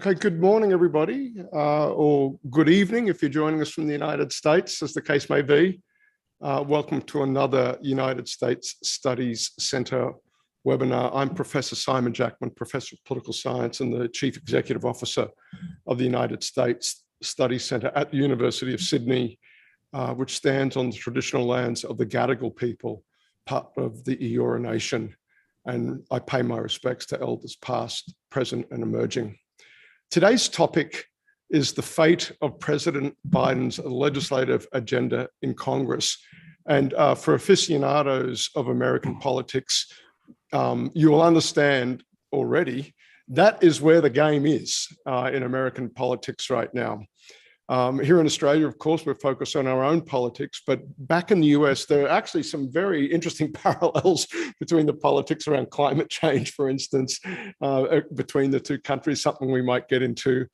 Okay, good morning, everybody, or good evening if you're joining us from the United States, as the case may be. Welcome to another United States Studies Centre webinar. I'm Professor Simon Jackman, Professor of Political Science and the Chief Executive Officer of the United States Studies Centre at the University of Sydney, which stands on the traditional lands of the Gadigal people, part of the Eora Nation. And I pay my respects to elders past, present and emerging. Today's topic is the fate of President Biden's legislative agenda in Congress. And for aficionados of American politics, you will understand already that is where the game is in American politics right now. Here in Australia, of course, we're focused on our own politics, but back in the US, there are actually some very interesting parallels between the politics around climate change, for instance, between the two countries, something we might get into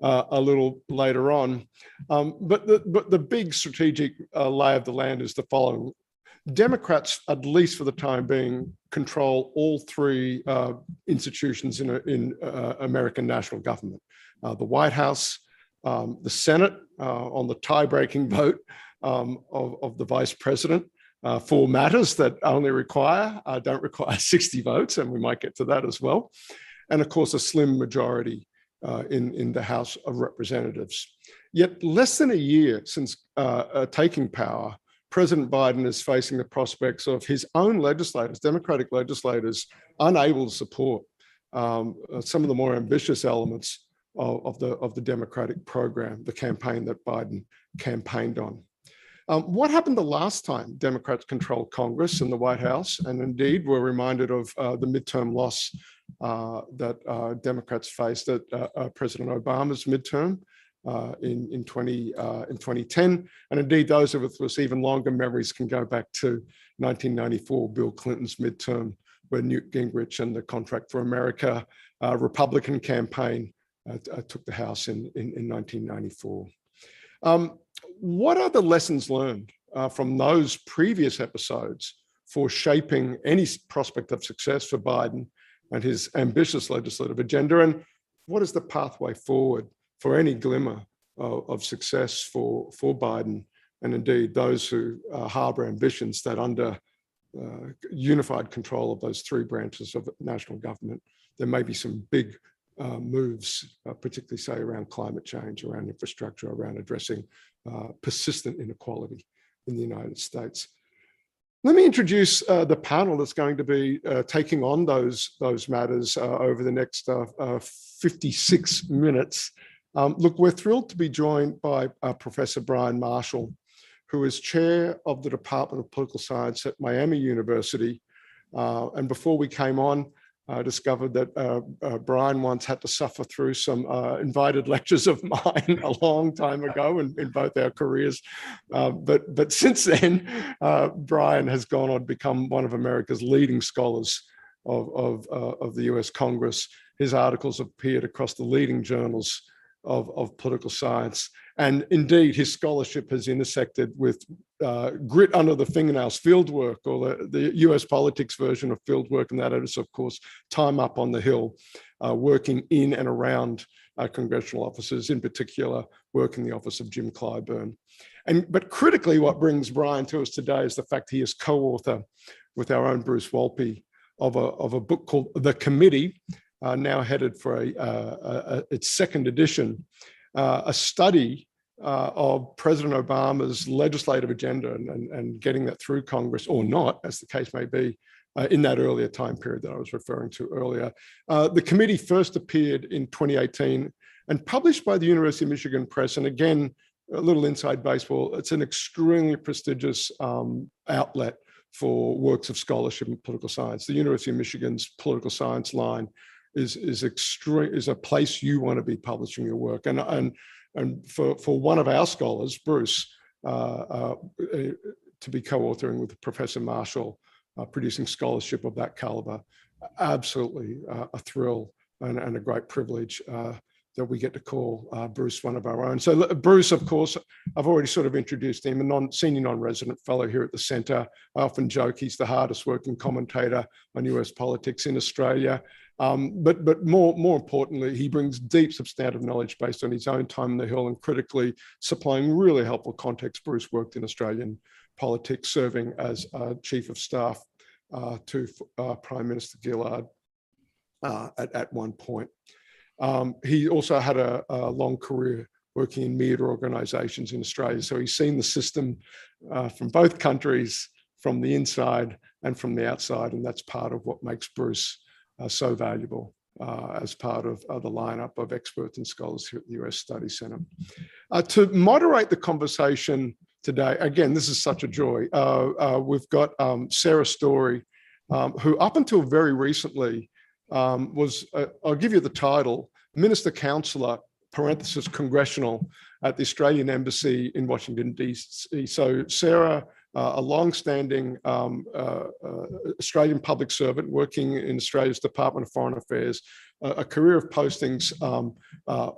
a little later on. But the big strategic lay of the land is the following. Democrats, at least for the time being, control all three institutions in American national government. The White House, the Senate on the tie-breaking vote of the vice president for matters that only don't require 60 votes, and we might get to that as well. And of course, a slim majority in the House of Representatives. Yet less than a year since taking power, President Biden is facing the prospects of his own legislators, Democratic legislators, unable to support some of the more ambitious elements of the Democratic program, the campaign that Biden campaigned on. What happened the last time Democrats controlled Congress and the White House? And indeed, we're reminded of the midterm loss that Democrats faced at President Obama's midterm in 2010. And indeed, those of us with even longer memories can go back to 1994, Bill Clinton's midterm, where Newt Gingrich and the Contract for America Republican campaign took the House in 1994. What are the lessons learned from those previous episodes for shaping any prospect of success for Biden and his ambitious legislative agenda? And what is the pathway forward for any glimmer of success for Biden and indeed those who harbor ambitions that under unified control of those three branches of national government, there may be some big moves, particularly say around climate change, around infrastructure, around addressing persistent inequality in the United States. Let me introduce the panel that's going to be taking on those matters over the next 56 minutes. Look, we're thrilled to be joined by Professor Bryan Marshall, who is chair of the Department of Political Science at Miami University. And before we came on, I discovered that Bryan once had to suffer through some invited lectures of mine a long time ago in both our careers. But since then, Bryan has gone on to become one of America's leading scholars of the US Congress. His articles appeared across the leading journals of political science. And indeed, his scholarship has intersected with grit under the fingernails fieldwork, or the US politics version of fieldwork, and that is, of course, time up on the Hill, working in and around congressional offices, in particular, work in the office of Jim Clyburn. But critically, what brings Bryan to us today is the fact he is co-author with our own Bruce Wolpe of a book called The Committee, now headed for its second edition, a study of President Obama's legislative agenda and getting that through Congress, or not, as the case may be, in that earlier time period that I was referring to earlier. The committee first appeared in 2018 and published by the University of Michigan Press. And again, a little inside baseball, it's an extremely prestigious outlet for works of scholarship in political science. The University of Michigan's political science line is a place you want to be publishing your work. And for one of our scholars, Bruce, to be co-authoring with Professor Marshall, producing scholarship of that caliber, absolutely a thrill and a great privilege. that we get to call Bruce one of our own. So Bruce, of course, I've already sort of introduced him, a senior non-resident fellow here at the centre. I often joke he's the hardest working commentator on US politics in Australia. But more importantly, he brings deep substantive knowledge based on his own time on the Hill and critically supplying really helpful context. Bruce worked in Australian politics, serving as Chief of Staff to Prime Minister Gillard at one point. He also had a long career working in media organisations in Australia. So he's seen the system from both countries, from the inside and from the outside. And that's part of what makes Bruce so valuable as part of the lineup of experts and scholars here at the US Studies Centre. To moderate the conversation today, again, this is such a joy. We've got Sarah Story, who up until very recently was, I'll give you the title, Minister Counsellor, parenthesis, Congressional at the Australian Embassy in Washington, DC. So Sarah, a long-standing Australian public servant working in Australia's Department of Foreign Affairs, a career of postings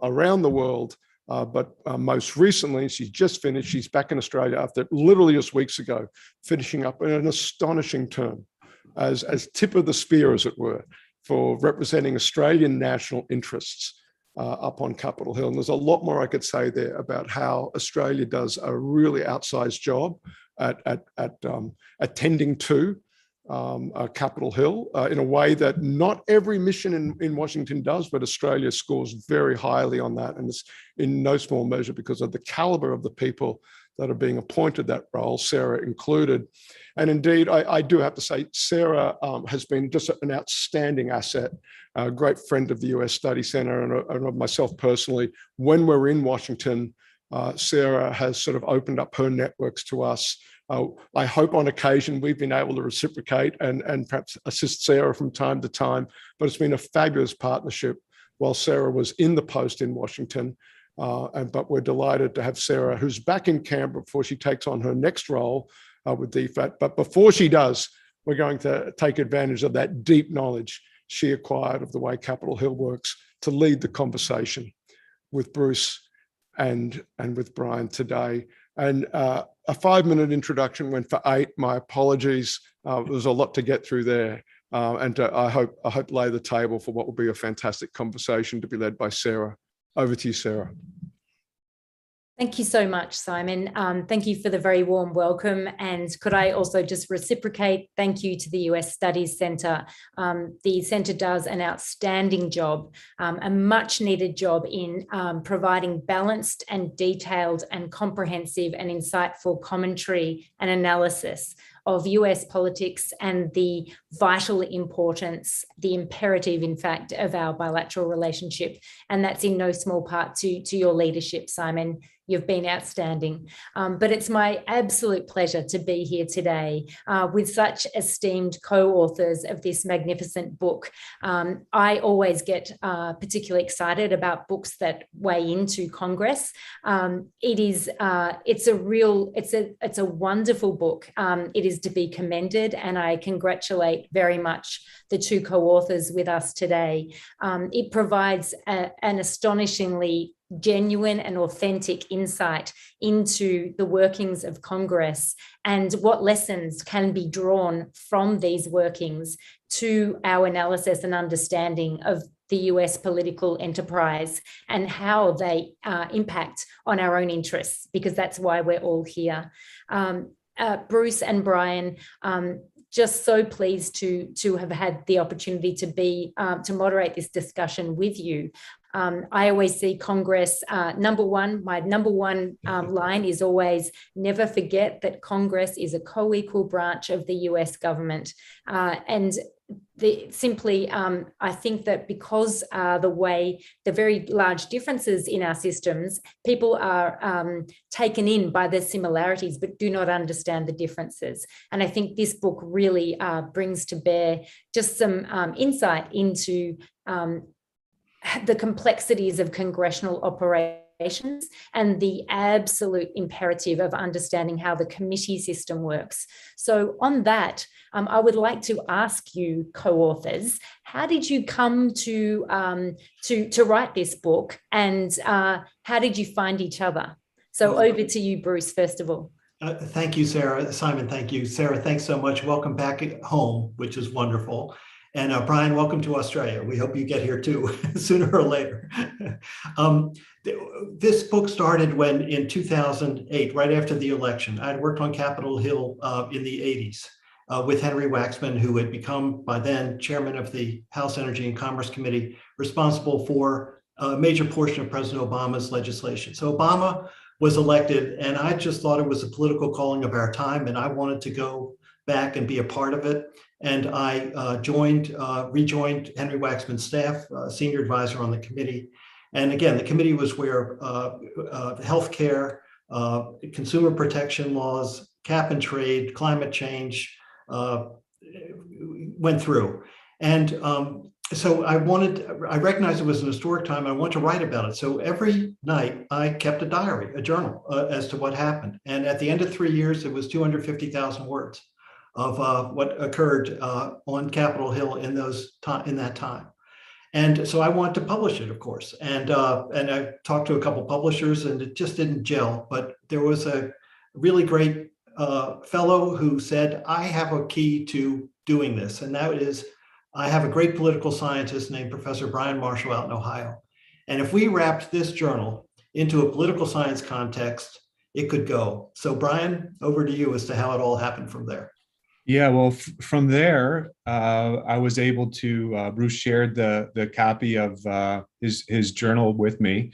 around the world, but most recently, she's just finished, she's back in Australia after literally just weeks ago, finishing up an astonishing term as tip of the spear, as it were, for representing Australian national interests up on Capitol Hill. And there's a lot more I could say there about how Australia does a really outsized job at attending to Capitol Hill in a way that not every mission in Washington does, but Australia scores very highly on that. And it's in no small measure because of the caliber of the people that are being appointed that role, Sarah included. And indeed, I do have to say, Sarah has been just an outstanding asset, a great friend of the US Studies Centre and of myself personally. When we're in Washington, Sarah has sort of opened up her networks to us. I hope on occasion we've been able to reciprocate and perhaps assist Sarah from time to time, but it's been a fabulous partnership while Sarah was in the post in Washington. But we're delighted to have Sarah, who's back in Canberra before she takes on her next role with DFAT. But before she does, we're going to take advantage of that deep knowledge she acquired of the way Capitol Hill works to lead the conversation with Bruce and with Bryan today. And a 5-minute introduction went for 8. My apologies. There's a lot to get through there. And I hope lay the table for what will be a fantastic conversation to be led by Sarah. Over to you, Sarah. Thank you so much, Simon. Thank you for the very warm welcome. And could I also just reciprocate thank you to the US Studies Centre. The centre does an outstanding job, a much needed job in providing balanced and detailed and comprehensive and insightful commentary and analysis of US politics and the vital importance, the imperative, in fact, of our bilateral relationship. And that's in no small part to your leadership, Simon. You've been outstanding. But it's my absolute pleasure to be here today with such esteemed co-authors of this magnificent book. I always get particularly excited about books that weigh into Congress. It's a wonderful book. It is to be commended, and I congratulate very much the two co-authors with us today. It provides an astonishingly genuine and authentic insight into the workings of Congress and what lessons can be drawn from these workings to our analysis and understanding of the US political enterprise and how they impact on our own interests, because that's why we're all here. Bruce and Bryan, just so pleased to have had the opportunity to moderate this discussion with you. I always see Congress, my number one line is always never forget that Congress is a co-equal branch of the US government. And I think that because the very large differences in our systems, people are taken in by the similarities, but do not understand the differences. And I think this book really brings to bear just some insight into the complexities of congressional operation and the absolute imperative of understanding how the committee system works. So on that, I would like to ask you, co-authors, how did you come to write this book, and how did you find each other? So over to you, Bruce, first of all. Thank you, Sarah. Simon, thank you. Sarah, thanks so much. Welcome back at home, which is wonderful. And Bryan, welcome to Australia. We hope you get here too, sooner or later. This book started when, in 2008, right after the election, I had worked on Capitol Hill in the 80s with Henry Waxman, who had become by then chairman of the House Energy and Commerce Committee, responsible for a major portion of President Obama's legislation. So Obama was elected, and I just thought it was a political calling of our time, and I wanted to go back and be a part of it. And I rejoined Henry Waxman's staff, senior advisor on the committee. And again, the committee was where healthcare, consumer protection laws, cap and trade, climate change went through. And so I recognized it was an historic time. I wanted to write about it. So every night I kept a diary, a journal as to what happened. And at the end of 3 years, it was 250,000 words of what occurred on Capitol Hill in that time. And so I wanted to publish it, of course. And I talked to a couple publishers, and it just didn't gel. But there was a really great fellow who said, I have a key to doing this. And that is, I have a great political scientist named Professor Bryan Marshall out in Ohio. And if we wrapped this journal into a political science context, it could go. So Bryan, over to you as to how it all happened from there. Yeah, well, from there, I was able to, Bruce shared the copy of his journal with me.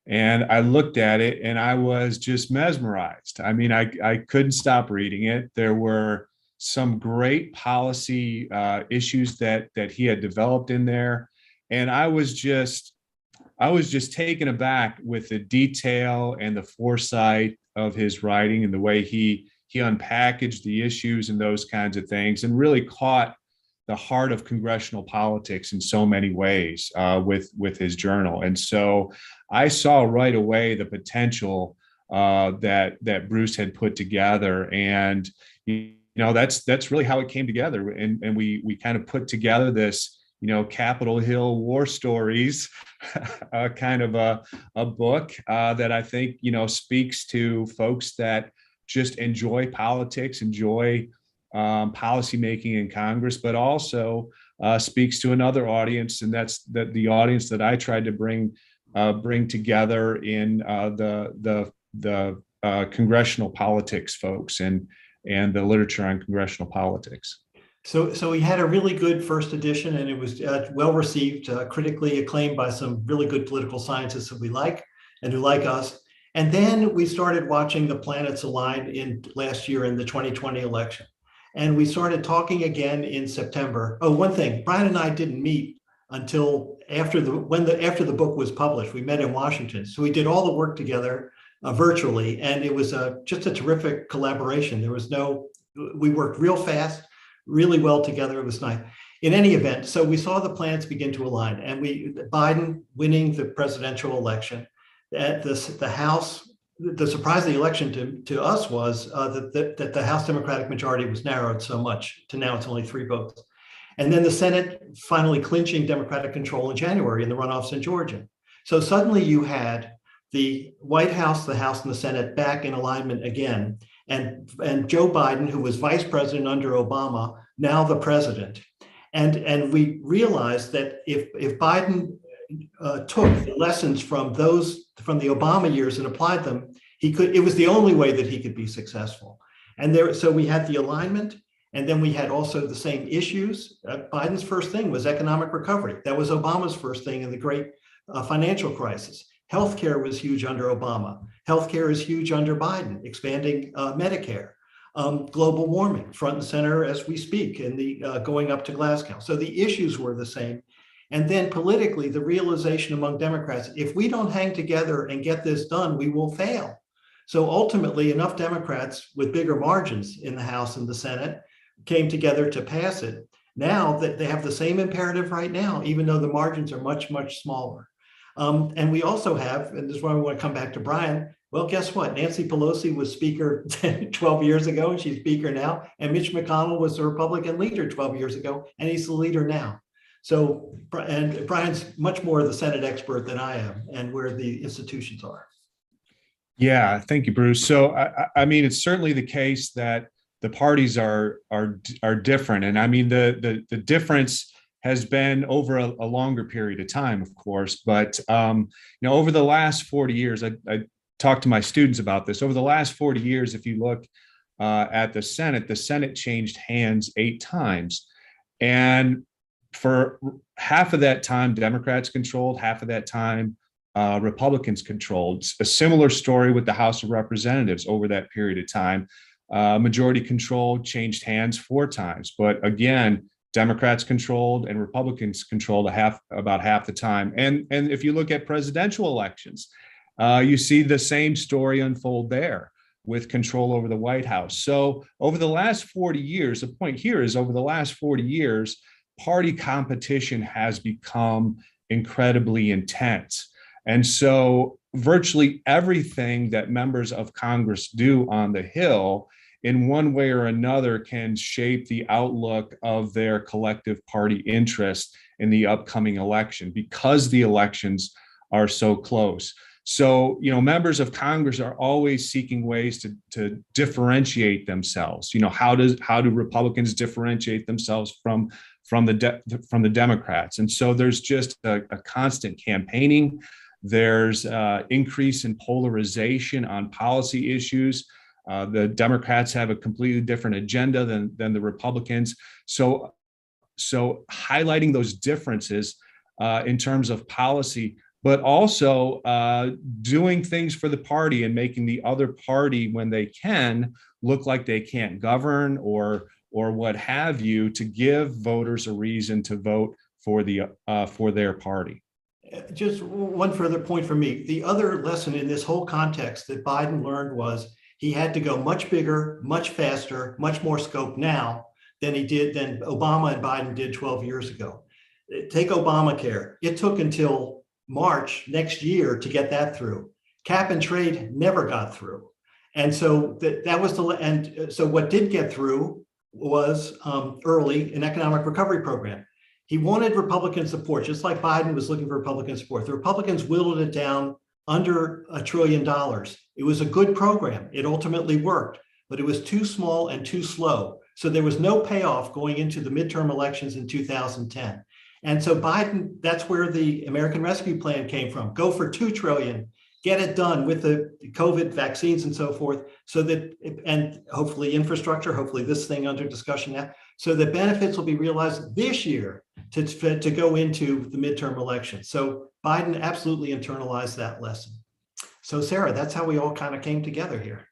And I looked at it and I was just mesmerized. I mean, I couldn't stop reading it. There were some great policy issues that he had developed in there. And I was just taken aback with the detail and the foresight of his writing and the way he unpackaged the issues and those kinds of things, and really caught the heart of congressional politics in so many ways with his journal. And so I saw right away the potential that Bruce had put together, and that's really how it came together. And we kind of put together this Capitol Hill war stories kind of a book that I think speaks to folks that just enjoy politics, enjoy policymaking in Congress, but also speaks to another audience, and that's the audience that I tried to bring together in the congressional politics folks and the literature on congressional politics. So we had a really good first edition, and it was well received, critically acclaimed by some really good political scientists that we like and who like us. And then we started watching the planets align in last year in the 2020 election. And we started talking again in September. Oh, one thing, Bryan and I didn't meet until after the book was published. We met in Washington. So we did all the work together virtually, and it was just a terrific collaboration. We worked real fast, really well together. It was nice. In any event, so we saw the planets begin to align, and Biden winning the presidential election. At the House, the surprise of the election to us was that the House Democratic majority was narrowed so much to now it's only 3 votes. And then the Senate finally clinching Democratic control in January in the runoffs in Georgia. So suddenly you had the White House, the House, and the Senate back in alignment again. And Joe Biden, who was vice president under Obama, now the president. And we realized that if Biden took the lessons from the Obama years and applied them, it was the only way that he could be successful. And so we had the alignment, and then we had also the same issues. Biden's first thing was economic recovery. That was Obama's first thing in the great financial crisis. Healthcare was huge under Obama. Healthcare is huge under Biden, expanding Medicare. Global warming, front and center as we speak, and the going up to Glasgow. So the issues were the same. And then politically, the realization among Democrats, if we don't hang together and get this done, we will fail. So ultimately, enough Democrats with bigger margins in the House and the Senate came together to pass it. Now that they have the same imperative right now, even though the margins are much, much smaller. And we also have, and this is why we want to come back to Bryan. Well, guess what? Nancy Pelosi was Speaker 12 years ago, and she's Speaker now. And Mitch McConnell was the Republican leader 12 years ago, and he's the leader now. So, and Bryan's much more the Senate expert than I am, and where the institutions are. Yeah, thank you, Bruce. So, I mean, it's certainly the case that the parties are different, and I mean the difference has been over a longer period of time, of course. But over the last 40 years, I talked to my students about this. Over the last 40 years, if you look at the Senate changed hands 8 times, and for half of that time, Democrats controlled, half of that time, Republicans controlled. A similar story with the House of Representatives over that period of time. Majority control changed hands 4 times, but again, Democrats controlled and Republicans controlled about half the time. And if you look at presidential elections, you see the same story unfold there with control over the White House. So over the last 40 years, the point here is over the last 40 years, party competition has become incredibly intense. And so virtually everything that members of Congress do on the Hill in one way or another can shape the outlook of their collective party interest in the upcoming election because the elections are so close. So, members of Congress are always seeking ways to differentiate themselves. How do Republicans differentiate themselves from the Democrats? And so there's just a constant campaigning. There's increase in polarization on policy issues. The Democrats have a completely different agenda than the Republicans. So highlighting those differences in terms of policy, but also doing things for the party and making the other party, when they can, look like they can't govern or what have you, to give voters a reason to vote for their party. Just one further point for me. The other lesson in this whole context that Biden learned was he had to go much bigger, much faster, much more scope now than Obama and Biden did 12 years ago. Take Obamacare. It took until March next year to get that through. Cap and trade never got through. And so so what did get through was early an economic recovery program. He wanted Republican support, just like Biden was looking for Republican support. The Republicans whittled it down under $1 trillion. It was a good program. It ultimately worked, but it was too small and too slow. So there was no payoff going into the midterm elections in 2010. And so Biden, that's where the American Rescue Plan came from. Go for $2 trillion, get it done with the COVID vaccines and so forth, and hopefully infrastructure, hopefully this thing under discussion now, so the benefits will be realized this year to go into the midterm election. So Biden absolutely internalized that lesson. So Sarah, that's how we all kind of came together here.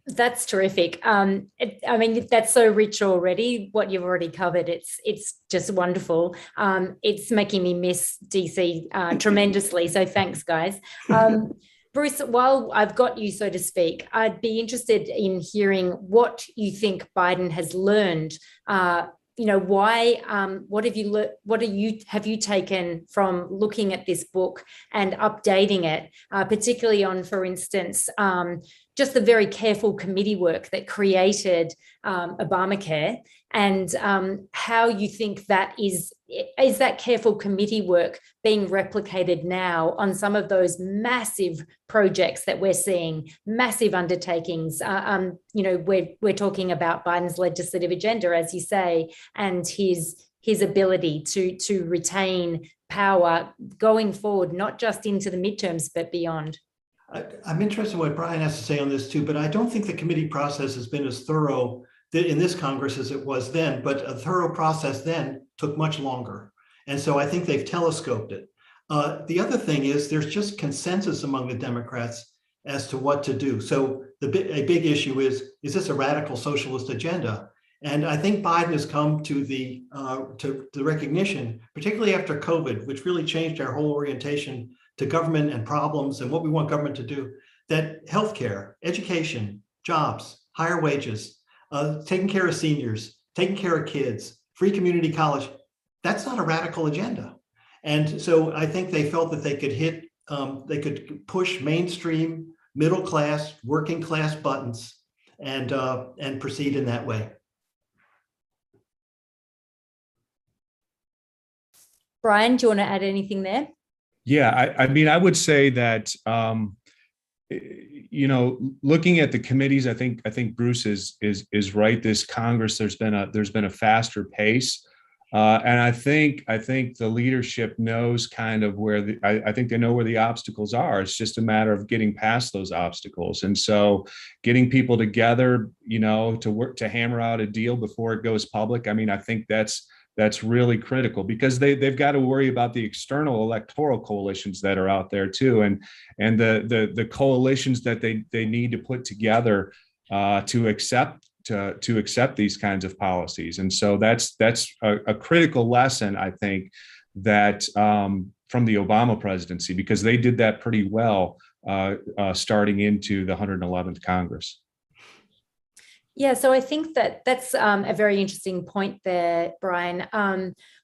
That's terrific. I mean, that's so rich already, what you've already covered. It's just wonderful. It's making me miss DC tremendously. So thanks, guys. Bruce, while I've got you, so to speak, I'd be interested in hearing what you think Biden has learned. Why? What have you learned? What have you taken from looking at this book and updating it, particularly on, for instance, just the very careful committee work that created Obamacare, and how you think that is that careful committee work being replicated now on some of those massive projects that we're seeing, massive undertakings. We're talking about Biden's legislative agenda, as you say, and his ability to retain power going forward, not just into the midterms, but beyond. I'm interested in what Bryan has to say on this too, but I don't think the committee process has been as thorough in this Congress as it was then, but a thorough process then took much longer. And so I think they've telescoped it. The other thing is there's just consensus among the Democrats as to what to do. So a big issue is this a radical socialist agenda? And I think Biden has come to the recognition, particularly after COVID, which really changed our whole orientation to government and problems and what we want government to do, that healthcare, education, jobs, higher wages, taking care of seniors, taking care of kids, free community college, that's not a radical agenda. And so I think they felt that they could push mainstream, middle class, working class buttons and proceed in that way. Bryan, do you want to add anything there? Yeah, I mean, I would say that, looking at the committees, I think Bruce is right. This Congress, there's been a faster pace. And I think the leadership knows kind of where I think they know where the obstacles are. It's just a matter of getting past those obstacles. And so getting people together, to work to hammer out a deal before it goes public. I mean, I think that's really critical, because they've got to worry about the external electoral coalitions that are out there too, and the coalitions that they need to put together to accept these kinds of policies. And so that's a critical lesson, I think, that from the Obama presidency, because they did that pretty well starting into the 111th Congress. Yeah, so I think that's a very interesting point there, Bryan.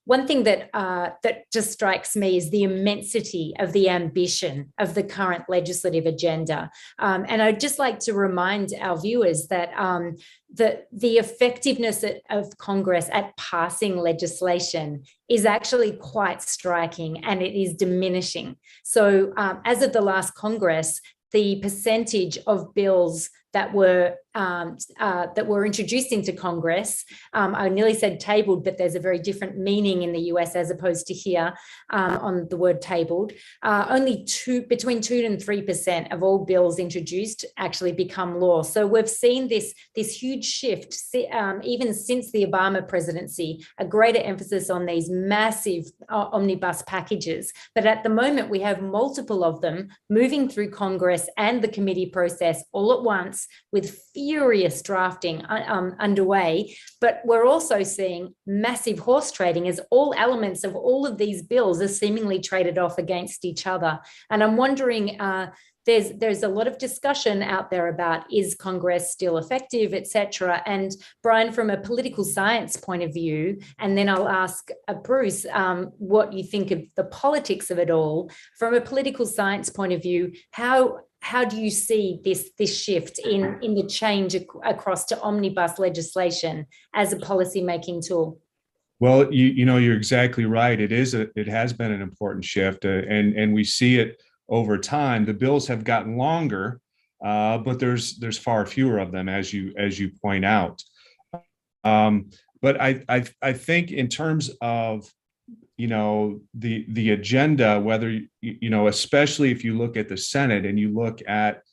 One thing that just strikes me is the immensity of the ambition of the current legislative agenda. And I'd just like to remind our viewers that the effectiveness of Congress at passing legislation is actually quite striking, and it is diminishing. So as of the last Congress, the percentage of bills that were introduced into Congress, I nearly said tabled, but there's a very different meaning in the US as opposed to here on the word tabled. Only between 2 and 3% of all bills introduced actually become law. So we've seen this huge shift, even since the Obama presidency, a greater emphasis on these massive omnibus packages. But at the moment, we have multiple of them moving through Congress and the committee process all at once, with furious drafting underway. But we're also seeing massive horse trading, as all elements of all of these bills are seemingly traded off against each other. And I'm wondering, there's a lot of discussion out there about, is Congress still effective, et cetera. And Bryan, from a political science point of view, and then I'll ask Bruce what you think of the politics of it all. From a political science point of view, how do you see this shift in the change across to omnibus legislation as a policy-making tool? Well, you're exactly right. It has been an important shift, and we see it over time. The bills have gotten longer, but there's far fewer of them, as you point out. But I think in terms of the agenda, whether especially if you look at the Senate and you look at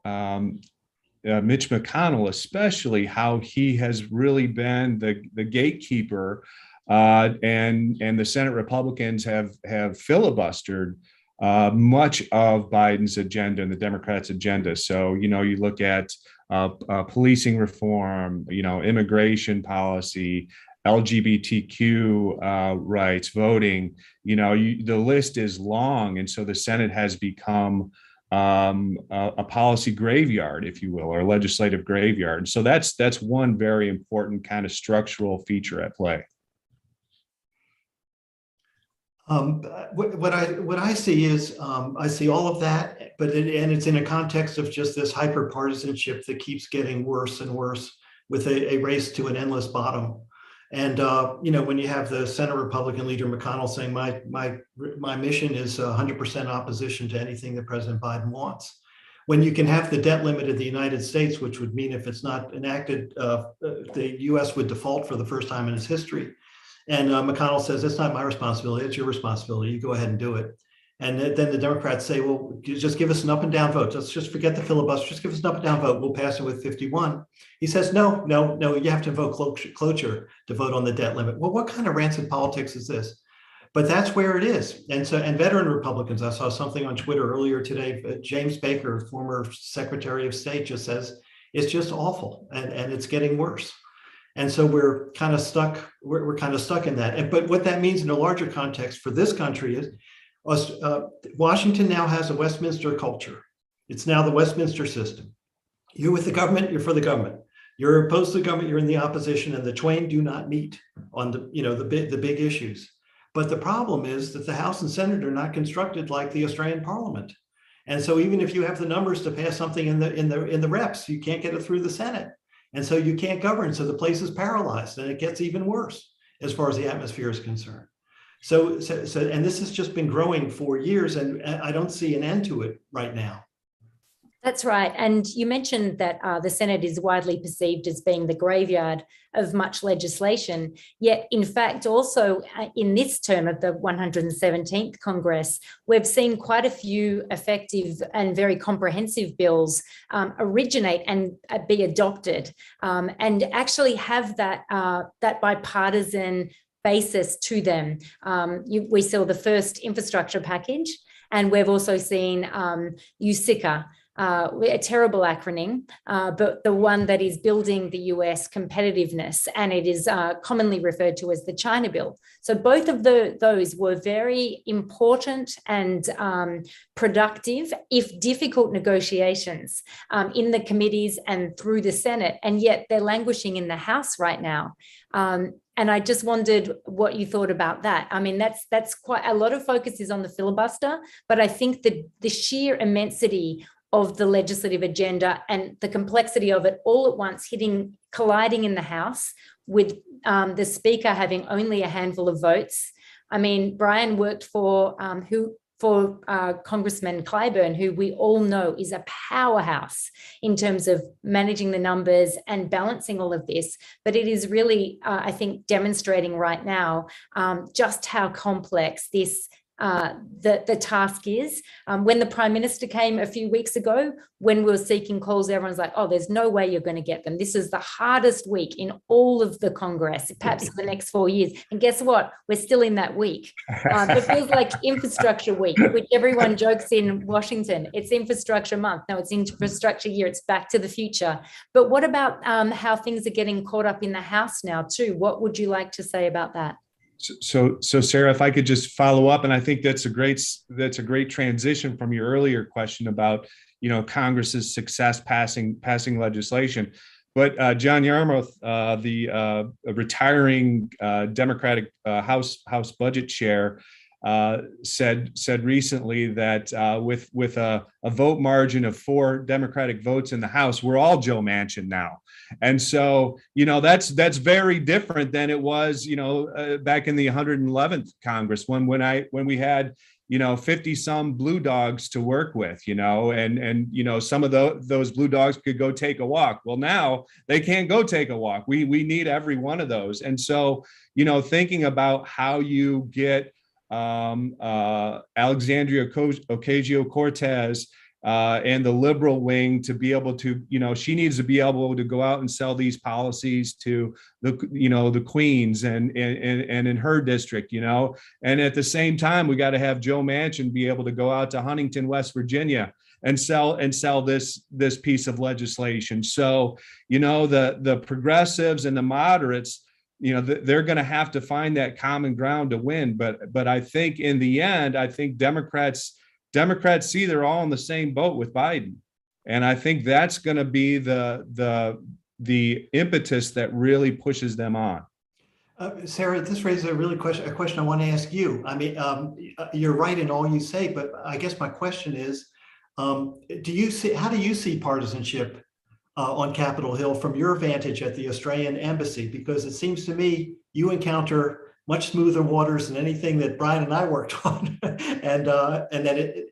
Mitch McConnell, especially how he has really been the gatekeeper, and the Senate Republicans have filibustered much of Biden's agenda and the Democrats' agenda. So you look at policing reform, immigration policy, LGBTQ rights, voting, the list is long. And so the Senate has become a policy graveyard, if you will, or a legislative graveyard. So that's one very important kind of structural feature at play. What I see is I see all of that, but it's in a context of just this hyper partisanship that keeps getting worse and worse, with a race to an endless bottom. And when you have the Senate Republican leader McConnell saying my mission is 100% opposition to anything that President Biden wants, when you can have the debt limit of the United States, which would mean if it's not enacted, the U.S. would default for the first time in its history. And McConnell says, it's not my responsibility, it's your responsibility. You go ahead and do it. And then the Democrats say, well, just give us an up and down vote. Let's just forget the filibuster. Just give us an up and down vote. We'll pass it with 51. He says, no, you have to vote cloture to vote on the debt limit. Well, what kind of rancid politics is this? But that's where it is. And veteran Republicans, I saw something on Twitter earlier today, James Baker, former Secretary of State, just says, it's just awful and it's getting worse. And so we're kind of stuck. We're kind of stuck in that. But what that means in a larger context for this country is, Washington now has a Westminster culture. It's now the Westminster system. You're with the government, you're for the government. You're opposed to the government, you're in the opposition, and the twain do not meet on the big issues. But the problem is that the House and Senate are not constructed like the Australian Parliament. And so even if you have the numbers to pass something in the reps, you can't get it through the Senate. And so you can't govern. So the place is paralyzed, and it gets even worse as far as the atmosphere is concerned. So and this has just been growing for years, and I don't see an end to it right now. That's right. And you mentioned that the Senate is widely perceived as being the graveyard of much legislation. Yet, in fact, also in this term of the 117th Congress, we've seen quite a few effective and very comprehensive bills originate and be adopted, and actually have that bipartisan basis to them. We saw the first infrastructure package, and we've also seen USSC, a terrible acronym, but the one that is building the US competitiveness, and it is commonly referred to as the China Bill. So both of those were very important and productive, if difficult, negotiations in the committees and through the Senate, and yet they're languishing in the House right now. And I just wondered what you thought about that. I mean, that's quite a lot of focus is on the filibuster, but I think the sheer immensity of the legislative agenda and the complexity of it all at once colliding in the House with the Speaker having only a handful of votes. I mean, Bryan worked for Congressman Clyburn, who we all know is a powerhouse in terms of managing the numbers and balancing all of this. But it is really, I think, demonstrating right now just how complex this the task is. When the Prime Minister came a few weeks ago, when we were seeking calls, everyone's like, oh, there's no way you're going to get them. This is the hardest week in all of the Congress, perhaps for the next 4 years. And guess what? We're still in that week. It feels like infrastructure week, which everyone jokes in Washington. It's infrastructure month. No, it's infrastructure year. It's back to the future. But what about how things are getting caught up in the House now too? What would you like to say about that? So Sarah, if I could just follow up, and I think that's a great transition from your earlier question about, Congress's success passing legislation. But John Yarmuth, the retiring Democratic House Budget Chair, said recently that with a vote margin of 4 Democratic votes in the House, we're all Joe Manchin now. And so, that's very different than it was, back in the 111th Congress when we had, 50 some blue dogs to work with, and some of those blue dogs could go take a walk. Well, now they can't go take a walk. We need every one of those. And so, thinking about how you get Alexandria Ocasio-Cortez and the liberal wing to be able to, she needs to be able to go out and sell these policies to the queens and in her district, and at the same time, we got to have Joe Manchin be able to go out to Huntington, West Virginia and sell this piece of legislation. So, the progressives and the moderates, they're going to have to find that common ground to win. But I think in the end, Democrats see they're all in the same boat with Biden. And I think that's going to be the impetus that really pushes them on. Sarah, this raises a question I want to ask you. I mean, you're right in all you say, but I guess my question is, how do you see partisanship on Capitol Hill from your vantage at the Australian embassy? Because it seems to me you encounter much smoother waters than anything that Bryan and I worked on, and that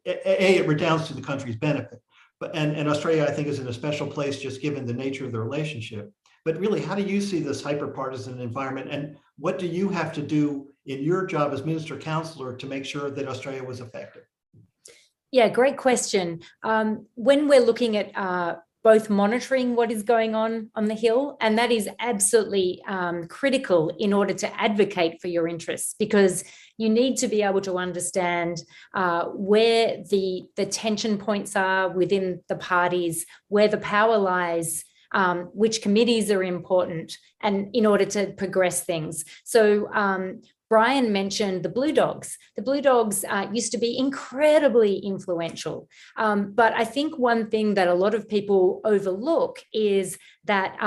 it redounds to the country's benefit. But and Australia, I think, is in a special place just given the nature of the relationship. But really, how do you see this hyper-partisan environment, and what do you have to do in your job as Minister Counselor to make sure that Australia was effective? Yeah, great question. When we're looking at both monitoring what is going on the Hill, and that is absolutely critical in order to advocate for your interests, because you need to be able to understand where the tension points are within the parties, where the power lies, which committees are important, and in order to progress things. So Bryan mentioned the Blue Dogs. The Blue Dogs used to be incredibly influential. But I think one thing that a lot of people overlook is that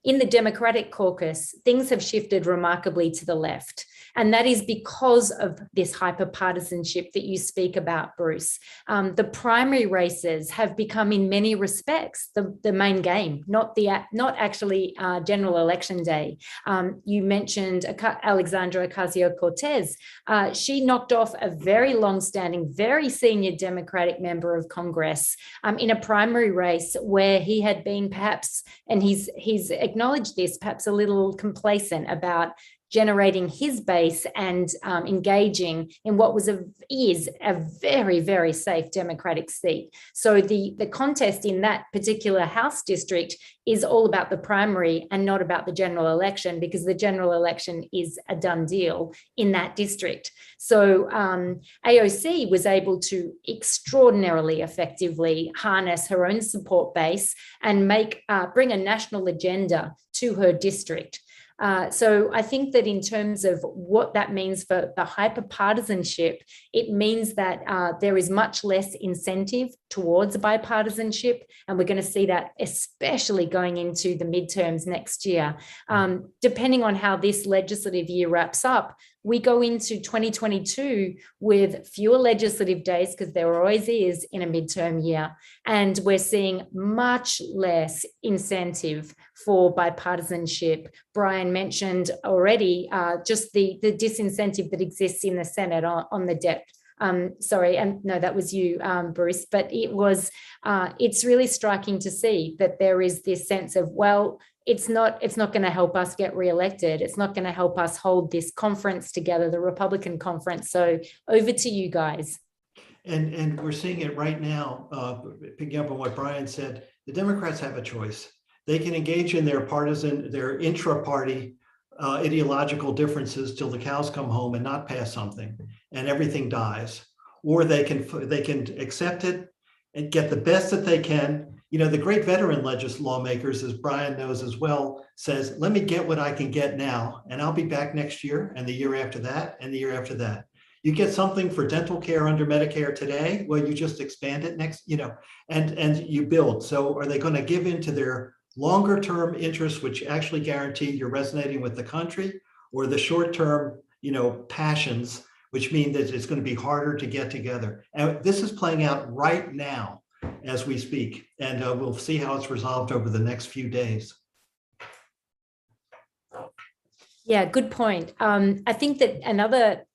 in the Democratic caucus, things have shifted remarkably to the left. And that is because of this hyperpartisanship that you speak about, Bruce. The primary races have become, in many respects, the main game, not actually general election day. You mentioned Alexandra Ocasio-Cortez. She knocked off a very long-standing, very senior Democratic member of Congress in a primary race where he had been perhaps, and he's acknowledged this, perhaps a little complacent about generating his base and engaging in what is a very, very safe Democratic seat. So the contest in that particular House district is all about the primary and not about the general election, because the general election is a done deal in that district. So AOC was able to extraordinarily effectively harness her own support base and bring a national agenda to her district. So I think that in terms of what that means for the hyperpartisanship, it means that there is much less incentive towards bipartisanship. And we're going to see that especially going into the midterms next year. Depending on how this legislative year wraps up, we go into 2022 with fewer legislative days, because there always is in a midterm year. And we're seeing much less incentive for bipartisanship. Bryan mentioned already just the disincentive that exists in the Senate on the debt. Sorry, and no, that was you, Bruce, but it's really striking to see that there is this sense of, well, it's not going to help us get reelected. It's not going to help us hold this conference together, the Republican conference. So over to you guys. And we're seeing it right now, picking up on what Bryan said. The Democrats have a choice. They can engage in their intra-party ideological differences till the cows come home and not pass something and everything dies, or they can accept it and get the best that they can. You know, the great veteran lawmakers, as Bryan knows as well, says, let me get what I can get now, and I'll be back next year and the year after that and the year after that. You get something for dental care under Medicare today, well, you just expand it next, and you build. So are they going to give in to their longer term interests, which actually guarantee you're resonating with the country, or the short term, passions, which mean that it's going to be harder to get together? And this is playing out right now as we speak, and we'll see how it's resolved over the next few days. Yeah, good point. I think that another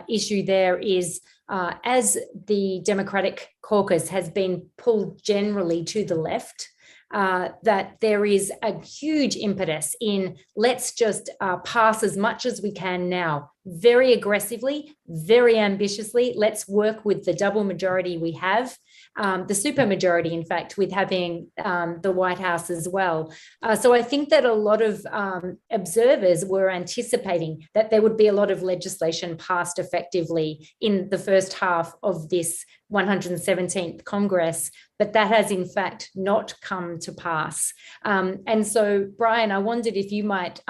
issue there is as the Democratic caucus has been pulled generally to the left, that there is a huge impetus in let's just pass as much as we can now, very aggressively, very ambitiously. Let's work with the double majority we have, the super majority, in fact, with having the White House as well. So I think that a lot of observers were anticipating that there would be a lot of legislation passed effectively in the first half of this 117th Congress, but that has in fact not come to pass. And so, Bryan, I wondered if you might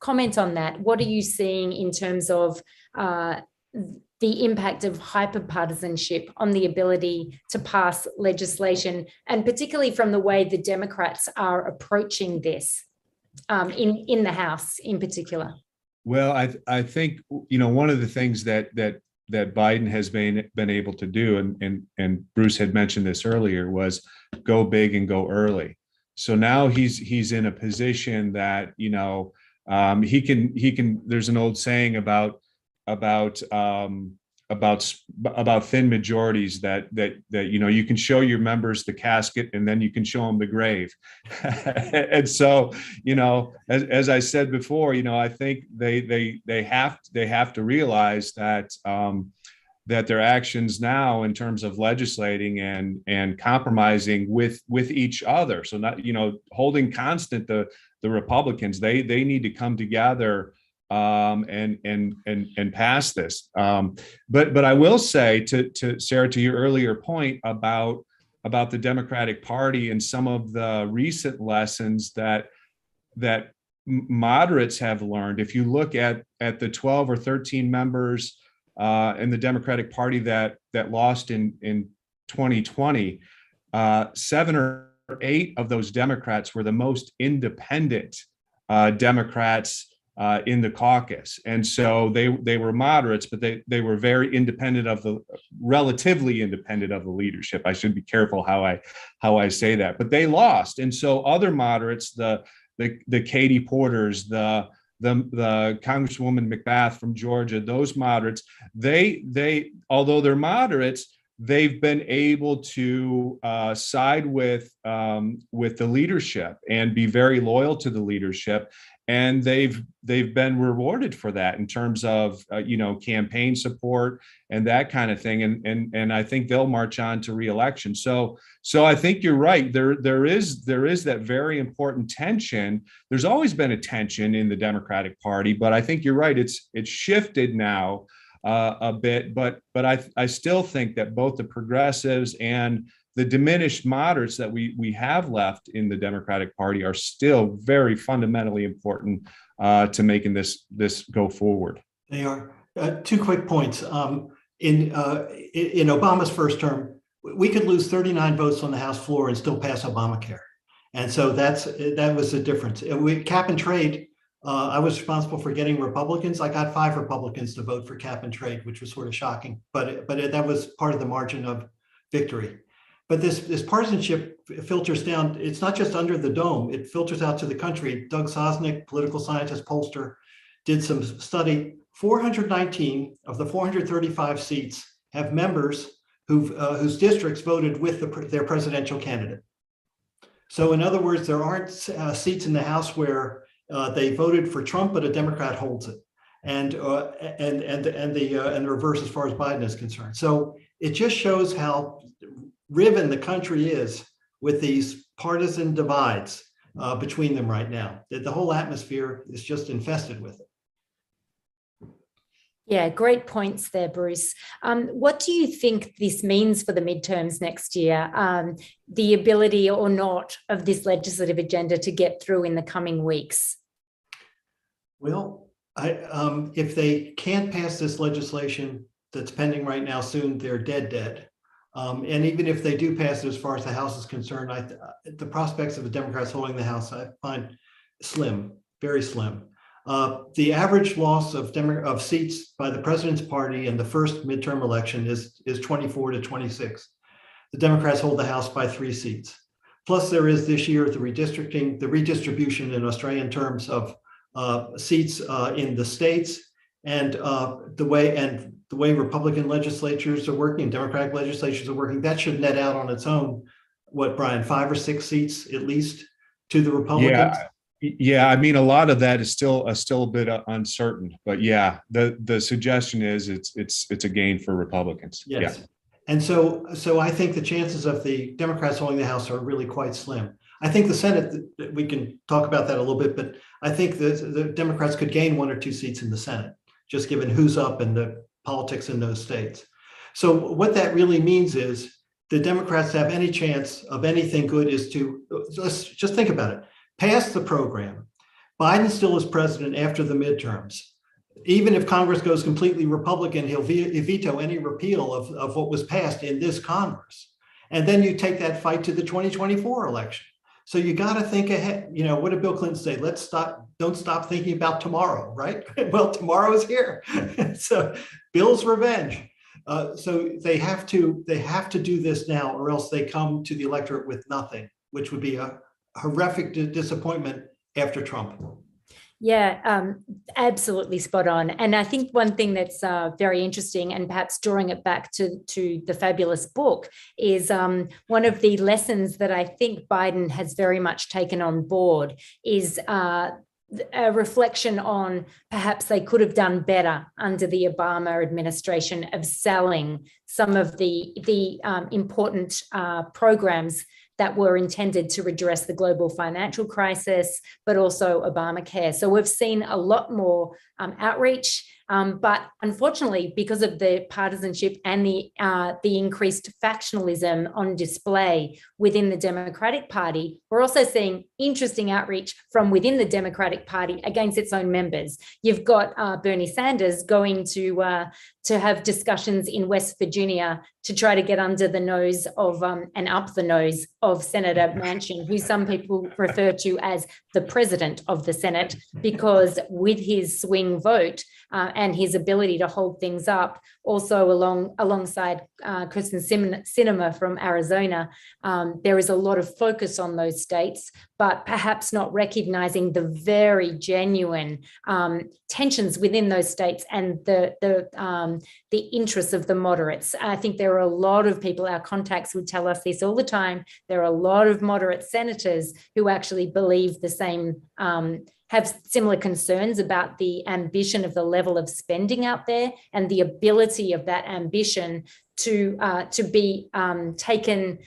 comment on that. What are you seeing in terms of the impact of hyperpartisanship on the ability to pass legislation, and particularly from the way the Democrats are approaching this in the House in particular? Well, I think, one of the things that Biden has been able to do, and Bruce had mentioned this earlier, was go big and go early. So now he's in a position that, he can, there's an old saying about thin majorities that you can show your members the casket and then you can show them the grave. And so, as I said before, I think they have to realize that that their actions now in terms of legislating and compromising with each other, so not holding constant the Republicans, they need to come together and pass this. But I will say to Sarah, to your earlier point about the Democratic Party and some of the recent lessons that moderates have learned. If you look at at the 12 or 13 members in the Democratic Party that lost in 2020, 7 or 8 of those Democrats were the most independent Democrats in the caucus. And so they were moderates, but they were very relatively independent of the leadership. I should be careful how I say that, but they lost. And so other moderates, the Katie Porters, the Congresswoman McBath from Georgia, those moderates, they although they're moderates, they've been able to side with the leadership and be very loyal to the leadership, and they've been rewarded for that in terms of campaign support and that kind of thing, and I think they'll march on to re-election. So I think you're right. There is that very important tension. There's always been a tension in the Democratic Party, but I think you're right. It's shifted now a bit, but I still think that both the progressives and the diminished moderates that we have left in the Democratic Party are still very fundamentally important to making this go forward. They are. 2 quick points. In Obama's first term, we could lose 39 votes on the House floor and still pass Obamacare, and so that was the difference. Cap and trade. I was responsible for getting Republicans. I got 5 Republicans to vote for cap and trade, which was sort of shocking, but that was part of the margin of victory. But this partisanship filters down. It's not just under the dome. It filters out to the country. Doug Sosnick, political scientist, pollster, did some study. 419 of the 435 seats have members whose districts voted with their presidential candidate. So in other words, there aren't seats in the House where they voted for Trump, but a Democrat holds it, and the reverse as far as Biden is concerned. So it just shows how riven the country is with these partisan divides between them right now. The whole atmosphere is just infested with it. Yeah, great points there, Bruce. What do you think this means for the midterms next year? The ability or not of this legislative agenda to get through in the coming weeks? Well, if they can't pass this legislation that's pending right now soon, they're dead. And even if they do pass it, as far as the House is concerned, the prospects of the Democrats holding the House I find slim, very slim. The average loss of seats by the president's party in the first midterm election is 24 to 26. The Democrats hold the House by 3 seats. Plus, there is this year the redistribution in Australian terms of seats in the states, and the way Republican legislatures are working, Democratic legislatures are working. That should net out on its own, what, Brian, 5 or 6 seats at least to the Republicans. Yeah, I mean, a lot of that is still a bit uncertain, but yeah, the suggestion is it's a gain for Republicans. Yes. Yeah. And so I think the chances of the Democrats holding the House are really quite slim. I think the Senate, we can talk about that a little bit, but I think the Democrats could gain 1 or 2 seats in the Senate, just given who's up in the politics in those states. So what that really means is the Democrats have any chance of anything good is to, let's just think about it. Pass the program. Biden still is president after the midterms. Even if Congress goes completely Republican, he'll veto any repeal of what was passed in this Congress. And then you take that fight to the 2024 election. So you got to think ahead. What did Bill Clinton say? Don't stop thinking about tomorrow, right? Well, tomorrow is here. So Bill's revenge. So they have to do this now, or else they come to the electorate with nothing, which would be a horrific disappointment after Trump. Yeah, absolutely spot on. And I think one thing that's very interesting, and perhaps drawing it back to the fabulous book, is one of the lessons that I think Biden has very much taken on board is a reflection on perhaps they could have done better under the Obama administration of selling some of the important programs that were intended to redress the global financial crisis, but also Obamacare. So we've seen a lot more outreach. But unfortunately, because of the partisanship and the increased factionalism on display within the Democratic Party, we're also seeing interesting outreach from within the Democratic Party against its own members. You've got Bernie Sanders going to have discussions in West Virginia to try to get under the nose of and up the nose of Senator Manchin, who some people refer to as the president of the Senate, because with his swing vote and his ability to hold things up, also alongside Kristen Sinema from Arizona, there is a lot of focus on those states, but perhaps not recognizing the very genuine tensions within those states and the interests of the moderates. I think there are a lot of people, our contacts would tell us this all the time, there are a lot of moderate senators who actually believe the same, have similar concerns about the ambition of the level of spending out there and the ability of that ambition to be taken,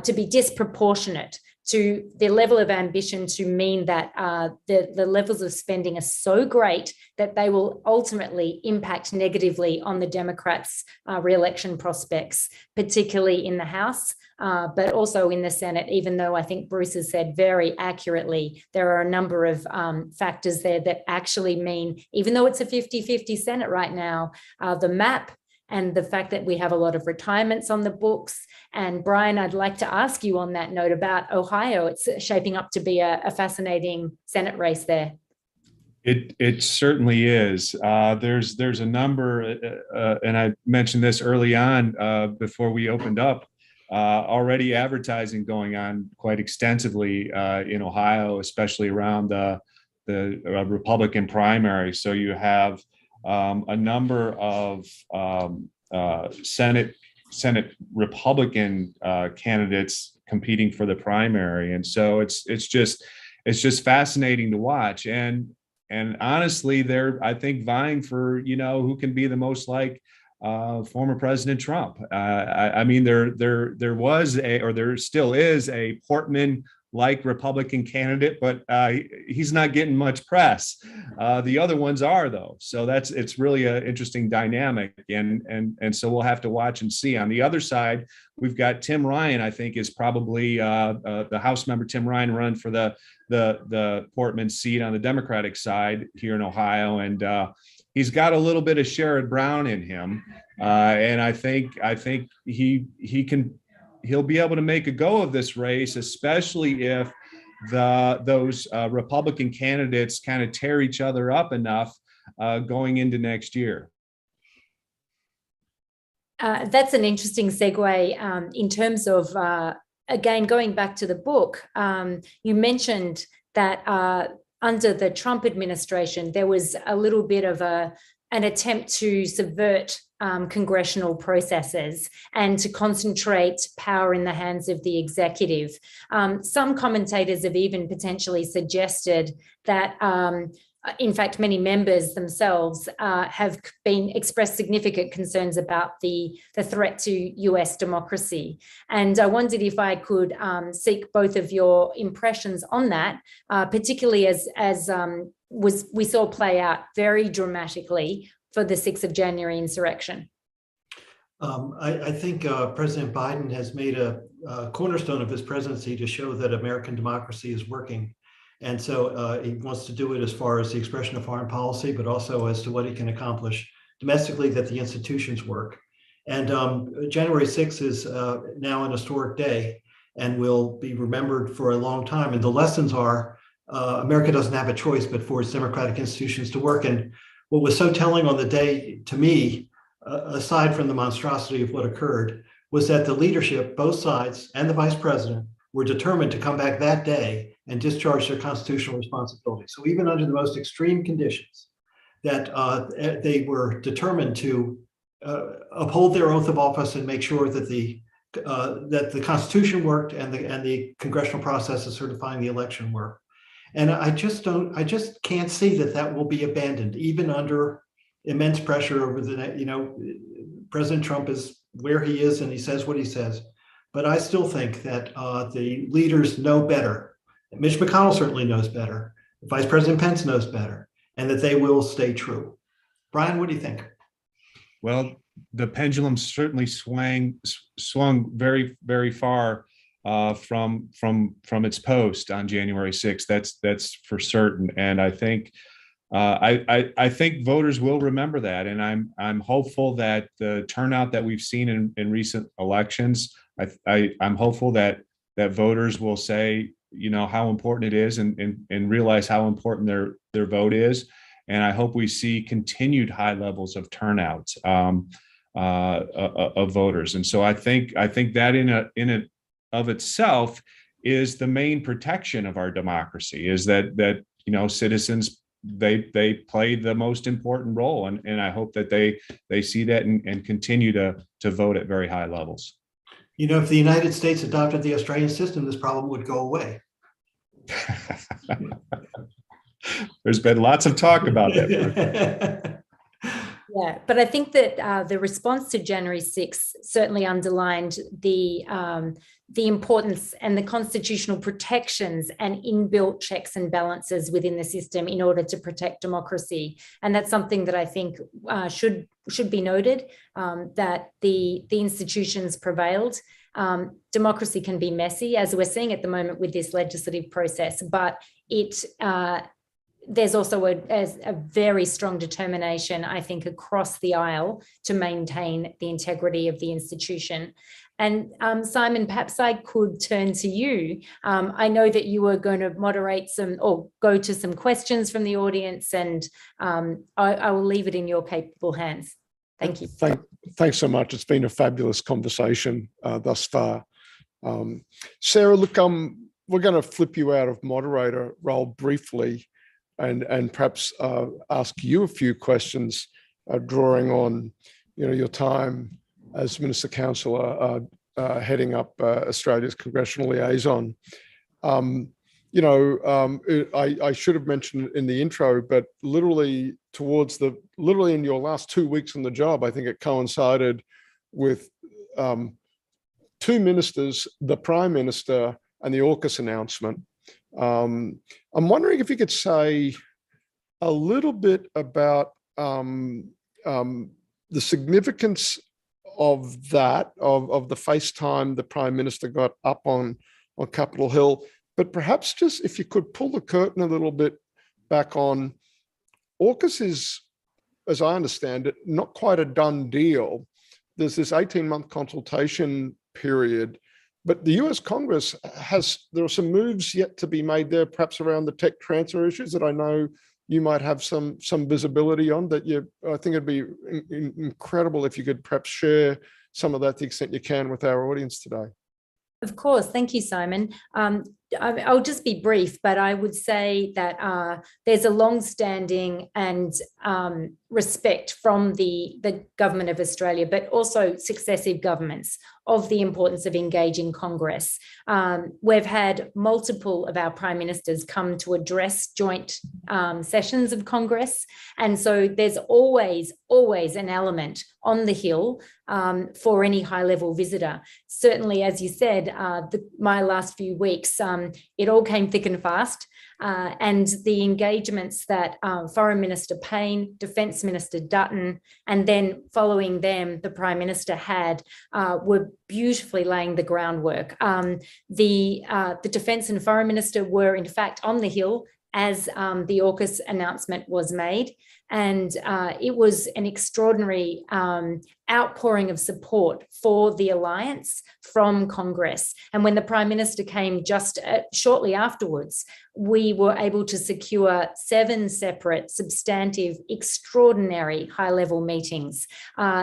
to be disproportionate to the level of ambition, to mean that the levels of spending are so great that they will ultimately impact negatively on the Democrats' re-election prospects, particularly in the House, but also in the Senate, even though I think Bruce has said very accurately, there are a number of factors there that actually mean, even though it's a 50-50 Senate right now, the map and the fact that we have a lot of retirements on the books. And Bryan, I'd like to ask you on that note about Ohio. It's shaping up to be a fascinating Senate race there. It certainly is. There's a number, and I mentioned this early on before we opened up, already advertising going on quite extensively in Ohio, especially around the Republican primary. So you have a number of Senate Republican candidates competing for the primary, and so it's just fascinating to watch. And honestly, they're, I think, vying for, who can be the most like former President Trump. I mean, there was there still is a Portman-like Republican candidate, but he's not getting much press. The other ones are, though. So it's really an interesting dynamic, and so we'll have to watch and see. On the other side, we've got Tim Ryan. I think is probably the House member Tim Ryan run for the Portman seat on the Democratic side here in Ohio, and he's got a little bit of Sherrod Brown in him, and I think he'll be able to make a go of this race, especially if those Republican candidates kind of tear each other up enough going into next year. That's an interesting segue in terms of, again, going back to the book. You mentioned that under the Trump administration, there was a little bit of an attempt to subvert congressional processes and to concentrate power in the hands of the executive. Some commentators have even potentially suggested that, in fact, many members themselves have expressed significant concerns about the threat to US democracy. And I wondered if I could seek both of your impressions on that, particularly as we saw play out very dramatically for the 6th of January insurrection. I think President Biden has made a cornerstone of his presidency to show that American democracy is working. And so he wants to do it as far as the expression of foreign policy, but also as to what he can accomplish domestically, that the institutions work. And January 6th is now an historic day and will be remembered for a long time. And the lessons are America doesn't have a choice but for its democratic institutions to work. And what was so telling on the day to me, aside from the monstrosity of what occurred, was that the leadership, both sides and the vice president, were determined to come back that day and discharge their constitutional responsibility. So even under the most extreme conditions, that they were determined to uphold their oath of office and make sure that the Constitution worked and the congressional process of certifying the election worked. And I just can't see that will be abandoned, even under immense pressure over President Trump is where he is and he says what he says. but I still think that the leaders know better. Mitch McConnell certainly knows better. Vice President Pence knows better, and that they will stay true. Bryan, what do you think? Well, the pendulum certainly swung very, very far from its post on January 6th. That's for certain. And I think I think voters will remember that. And I'm hopeful that the turnout that we've seen in recent elections, I'm hopeful that voters will say, how important it is and realize how important their vote is. And I hope we see continued high levels of turnout of voters. And so I think that in and of itself is the main protection of our democracy, is that citizens, they play the most important role. And I hope that they see that and continue to vote at very high levels. If the United States adopted the Australian system, this problem would go away. There's been lots of talk about that. Yeah, but I think that the response to January 6th certainly underlined the importance and the constitutional protections and inbuilt checks and balances within the system in order to protect democracy. And that's something that I think should be noted, that the institutions prevailed. Democracy can be messy, as we're seeing at the moment with this legislative process, but there's also a very strong determination, I think, across the aisle to maintain the integrity of the institution. And Simon, perhaps I could turn to you. I know that you were going to moderate or go to some questions from the audience, and I will leave it in your capable hands. Thank you. Thanks so much. It's been a fabulous conversation thus far. Sarah, look, we're going to flip you out of moderator role briefly and perhaps ask you a few questions, drawing on your time as Minister Counsellor heading up Australia's congressional liaison. I should have mentioned in the intro, but literally in your last 2 weeks on the job, I think it coincided with two ministers, the Prime Minister and the AUKUS announcement. I'm wondering if you could say a little bit about the significance of that, of the FaceTime the Prime Minister got up on Capitol Hill, but perhaps just if you could pull the curtain a little bit back on AUKUS is, as I understand it, not quite a done deal. There's this 18-month consultation period, but the US Congress there are some moves yet to be made there, perhaps around the tech transfer issues that I know you might have some visibility on. I think it'd be incredible if you could perhaps share some of that to the extent you can with our audience today. Of course. Thank you, Simon. I'll just be brief, but I would say that there's a long-standing and respect from the government of Australia, but also successive governments, of the importance of engaging Congress. We've had multiple of our prime ministers come to address joint sessions of Congress. And so there's always an element on the Hill for any high-level visitor. Certainly, as you said, my last few weeks, it all came thick and fast. And the engagements that Foreign Minister Payne, Defence Minister Dutton, and then following them, the Prime Minister had, were beautifully laying the groundwork. The Defence and Foreign Minister were, in fact, on the Hill as the AUKUS announcement was made. And it was an extraordinary outpouring of support for the alliance from Congress. And when the Prime Minister came just shortly afterwards, we were able to secure 7 separate, substantive, extraordinary high-level meetings.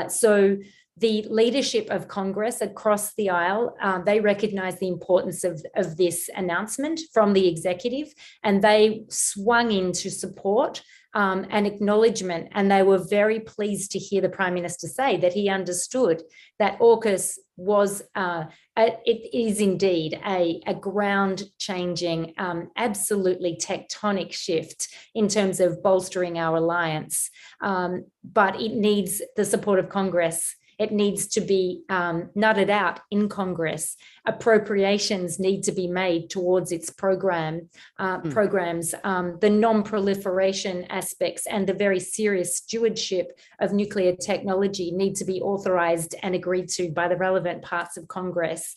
So the leadership of Congress across the aisle, they recognised the importance of this announcement from the executive, and they swung in to support and acknowledgement. And they were very pleased to hear the Prime Minister say that he understood that AUKUS was, it is indeed a ground-changing, absolutely tectonic shift in terms of bolstering our alliance. But it needs the support of Congress It needs to be nutted out in Congress. Appropriations need to be made towards its programs. The non-proliferation aspects and the very serious stewardship of nuclear technology need to be authorized and agreed to by the relevant parts of Congress.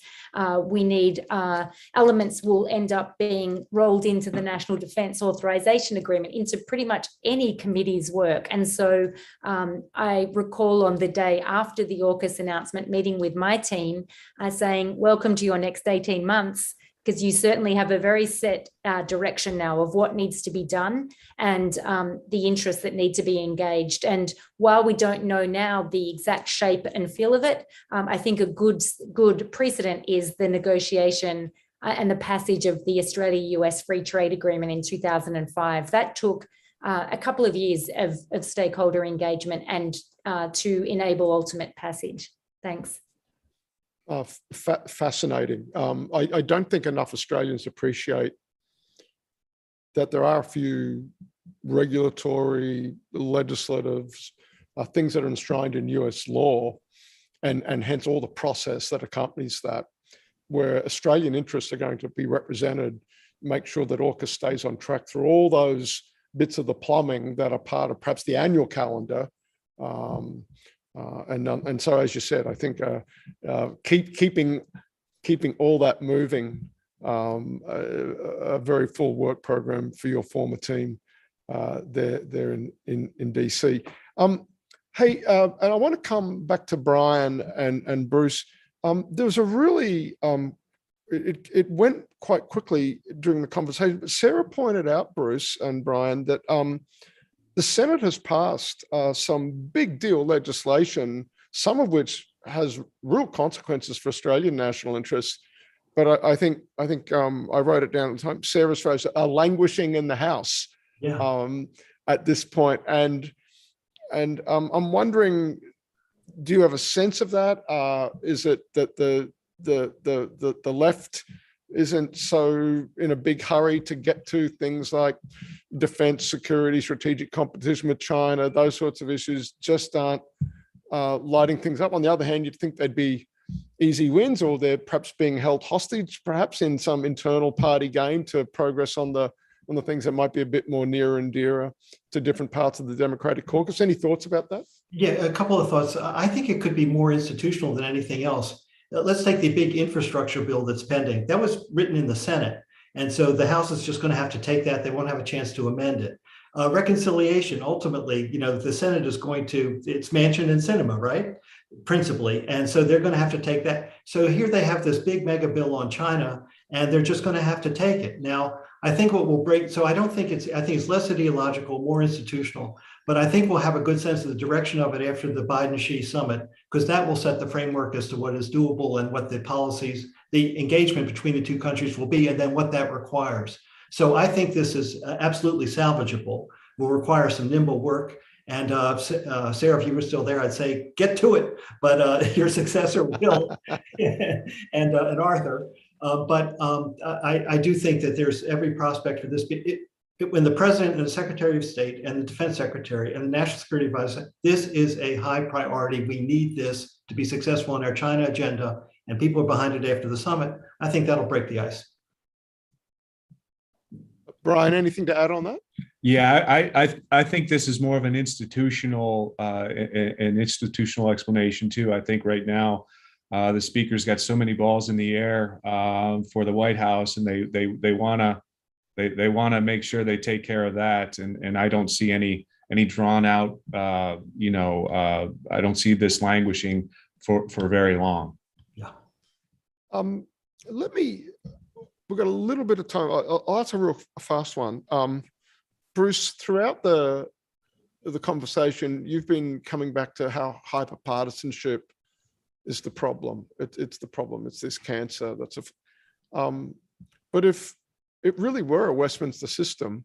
We need elements will end up being rolled into the National Defense Authorization Agreement, into pretty much any committee's work. And so I recall on the day after the AUKUS announcement, meeting with my team, saying, welcome to your next 18 months, because you certainly have a very set direction now of what needs to be done and the interests that need to be engaged. And while we don't know now the exact shape and feel of it, I think a good precedent is the negotiation and the passage of the Australia-US Free Trade Agreement in 2005. That took a couple of years of stakeholder engagement and to enable ultimate passage. Thanks. Fascinating. I don't think enough Australians appreciate that there are a few regulatory, legislative things that are enshrined in US law, and hence all the process that accompanies that, where Australian interests are going to be represented, make sure that AUKUS stays on track through all those bits of the plumbing that are part of perhaps the annual calendar. And so, as you said, I think keeping all that moving, a very full work program for your former team there in DC. Hey, and I want to come back to Bryan and Bruce. There was a really, it went quite quickly during the conversation, but Sarah pointed out, Bruce and Bryan, that the Senate has passed some big deal legislation, some of which has real consequences for Australian national interests. But I think I wrote it down at the time. Sarah's phrase are languishing in the House at this point, and I'm wondering, do you have a sense of that? Is it that the left isn't so in a big hurry to get to things like defense, security, strategic competition with China, those sorts of issues just aren't lighting things up? On the other hand, you'd think they'd be easy wins, or they're perhaps being held hostage, perhaps in some internal party game to progress on the things that might be a bit more nearer and dearer to different parts of the Democratic caucus. Any thoughts about that? Yeah, a couple of thoughts. I think it could be more institutional than anything else. Let's take the big infrastructure bill that's pending. That was written in the Senate. And so the House is just going to have to take that. They won't have a chance to amend it. Reconciliation, ultimately, the Senate is going to, it's Manchin and Sinema, right? Principally. And so they're going to have to take that. So here they have this big mega bill on China, and they're just going to have to take it. Now, I think what will break, so I think it's less ideological, more institutional, but I think we'll have a good sense of the direction of it after the Biden-Xi summit, because that will set the framework as to what is doable and what the policies, the engagement between the two countries will be, and then what that requires. So I think this is absolutely salvageable. Will require some nimble work. And Sarah, if you were still there, I'd say get to it. But your successor will, and Arthur. But I do think that there's every prospect for this. When the president and the Secretary of State and the Defense Secretary and the National Security Advisor, this is a high priority. We need this to be successful in our China agenda, and people are behind it after the summit. I think that'll break the ice. Bryan, anything to add on that? Yeah, I think this is more of an institutional explanation too. I think right now the speaker's got so many balls in the air for the White House, and they want to make sure they take care of that. And I don't see any drawn out. I don't see this languishing for very long. Yeah. We've got a little bit of time. I'll ask a real fast one. Bruce, throughout the conversation, you've been coming back to how hyperpartisanship is the problem. It's the problem. It's this cancer. But if it really were a Westminster system,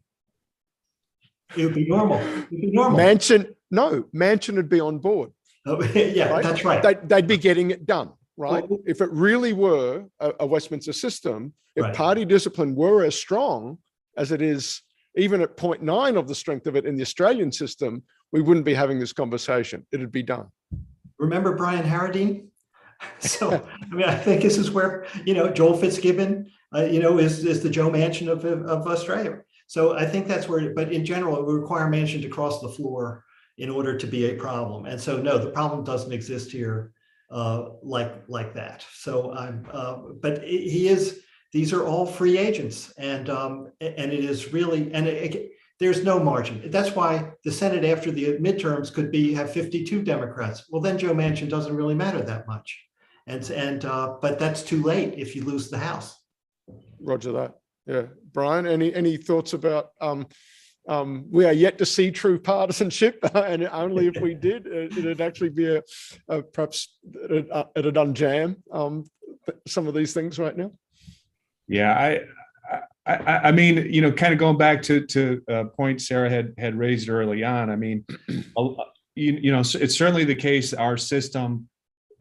it would be normal. It'd be normal. Manchin would be on board. Yeah, right? That's right. They'd be getting it done. Right. Well, if it really were a Westminster system, if party discipline were as strong as it is, even at 0.9 of the strength of it in the Australian system, we wouldn't be having this conversation. It'd be done. Remember Brian Harradine? So, I mean, I think this is where, Joel Fitzgibbon, is the Joe Manchin of Australia. So I think that's where, but in general, it would require Manchin to cross the floor in order to be a problem. And so, no, the problem doesn't exist here like that. So but these are all free agents, and it is really, there's no margin. That's why the Senate after the midterms could have 52 Democrats. Well, then Joe Manchin doesn't really matter that much. But that's too late if you lose the House. Roger that. Yeah. Brian, any thoughts about, we are yet to see true partisanship, and only if we did, it'd actually be perhaps it'd unjam some of these things right now. Yeah, I mean, kind of going back to a point Sarah had raised early on. I mean, it's certainly the case our system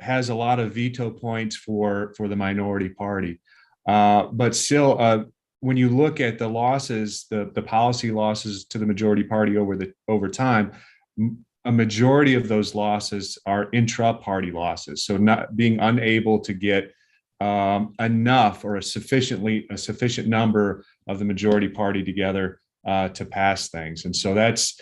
has a lot of veto points for the minority party, but still, when you look at the losses, the policy losses to the majority party over time, a majority of those losses are intra-party losses. So not being unable to get enough or a sufficient number of the majority party together to pass things. And so that's,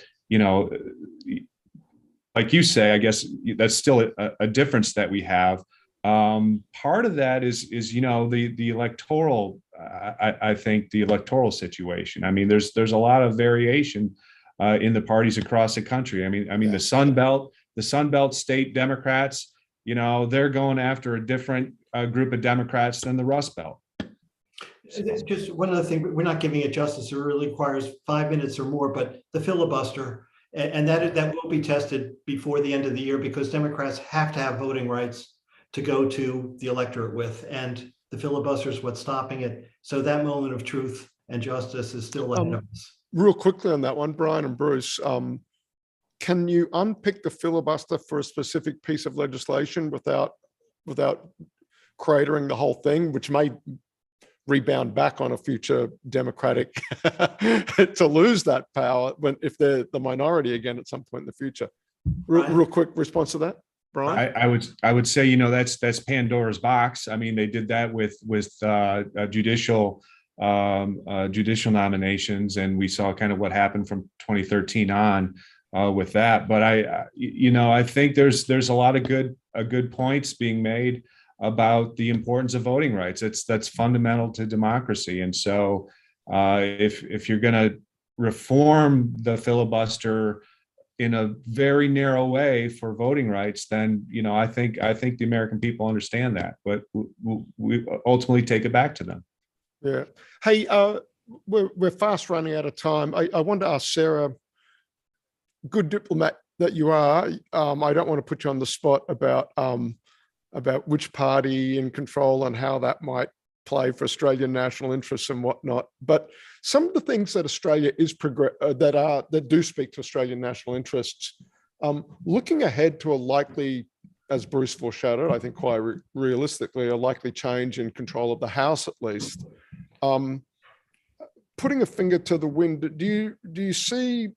like you say, I guess that's still a difference that we have. Part of that is the electoral. I think the electoral situation. I mean, there's a lot of variation in the parties across the country. I mean, the Sun Belt state Democrats, they're going after a different group of Democrats than the Rust Belt. Just one other thing, we're not giving it justice. It really requires 5 minutes or more, but the filibuster, and that will be tested before the end of the year, because Democrats have to have voting rights to go to the electorate with, and the filibuster is what's stopping it. So that moment of truth and justice is still ahead of us. Real quickly on that one, Brian and Bruce, can you unpick the filibuster for a specific piece of legislation without cratering the whole thing, which may rebound back on a future Democratic to lose that power if they're the minority again at some point in the future? Real quick response to that, Brian. I would say, that's Pandora's box. I mean, they did that with judicial nominations, and we saw kind of what happened from 2013 on with that. But I think there's a lot of good points being made about the importance of voting rights. That's fundamental to democracy. And so if you're going to reform the filibuster in a very narrow way for voting rights, then I think the American people understand that, but we ultimately take it back to them. Yeah. Hey, we're fast running out of time. I wanted to ask Sarah, good diplomat that you are, I don't want to put you on the spot about which party in control and how that might play for Australian national interests and whatnot. But some of the things that Australia is that do speak to Australian national interests, looking ahead to a likely, as Bruce foreshadowed, I think quite realistically, a likely change in control of the House at least. Putting a finger to the wind, do you see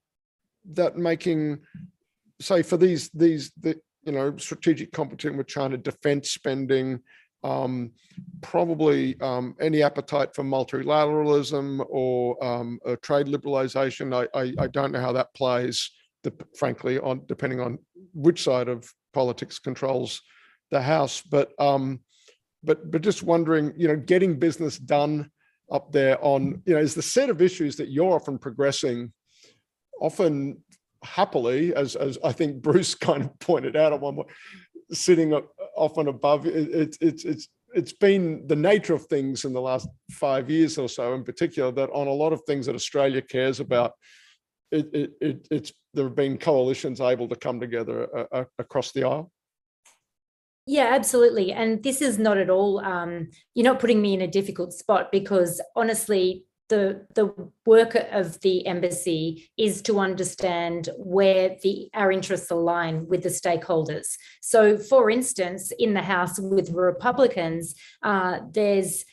that making, say, for these strategic competition with China, defense spending, probably any appetite for multilateralism or trade liberalization? I don't know how that plays, frankly, depending on which side of politics controls the House. But just wondering, getting business done up there on, is the set of issues that you're often progressing, often happily, as I think Bruce kind of pointed out at one point, sitting often above. It's been the nature of things in the last 5 years or so, in particular, that on a lot of things that Australia cares about, there have been coalitions able to come together across the aisle. Yeah, absolutely. And this is not at all, you're not putting me in a difficult spot, because honestly, the work of the embassy is to understand where our interests align with the stakeholders. So, for instance, in the House with Republicans, there's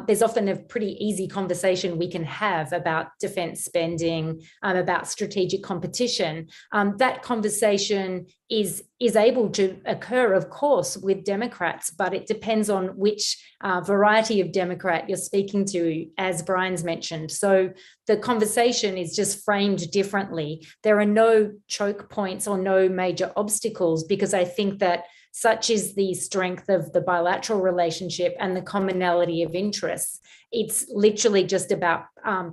there's often a pretty easy conversation we can have about defense spending, about strategic competition. That conversation is able to occur, of course, with Democrats, but it depends on which variety of Democrat you're speaking to, as Bryan's mentioned. So the conversation is just framed differently. There are no choke points or no major obstacles, because I think that such is the strength of the bilateral relationship and the commonality of interests. It's literally just about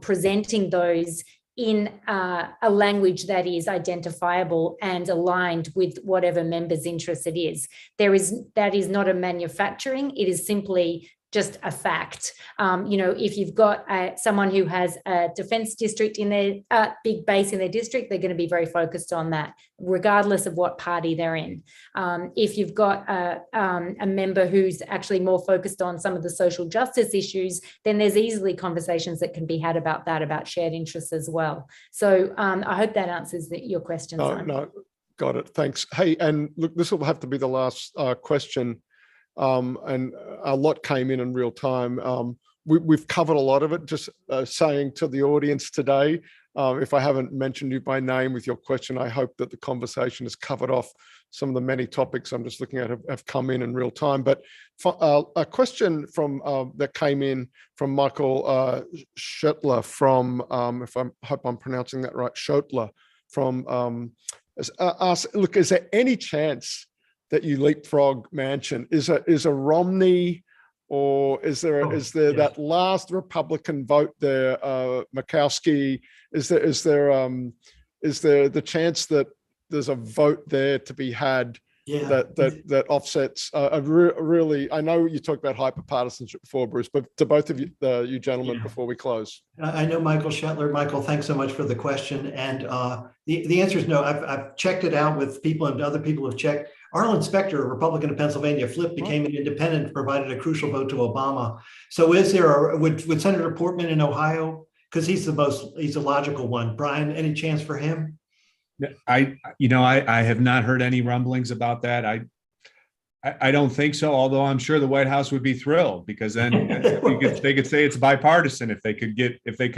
presenting those in a language that is identifiable and aligned with whatever member's interest it is. That is not a manufacturing, it is simply just a fact. If you've got someone who has a defense district in their big base in their district, they're going to be very focused on that, regardless of what party they're in. If you've got a member who's actually more focused on some of the social justice issues, then there's easily conversations that can be had about that, about shared interests as well. So I hope that answers your question. No, got it. Thanks. Hey, and look, this will have to be the last question. And a lot came in real time. We've covered a lot of it. Just saying to the audience today, if I haven't mentioned you by name with your question, I hope that the conversation has covered off some of the many topics I'm just looking at have come in real time. But a question from that came in from Michael Schottler from, hope I'm pronouncing that right, Schottler from asked, look, is there any chance that you leapfrog Manchin? Is a Romney, or is there that last Republican vote there, Murkowski? Is there the chance that there's a vote there to be had that offsets really? I know you talked about hyperpartisanship before, Bruce, but to both of you gentlemen before we close. I know Michael Schottler. Michael, thanks so much for the question. And the answer is no. I've checked it out with people, and other people have checked. Arlen Specter, a Republican of Pennsylvania, flipped, became an independent, provided a crucial vote to Obama. So is there would Senator Portman in Ohio, because he's the logical one. Bryan, any chance for him? I have not heard any rumblings about that. I don't think so, although I'm sure the White House would be thrilled, because then they could say it's bipartisan if they could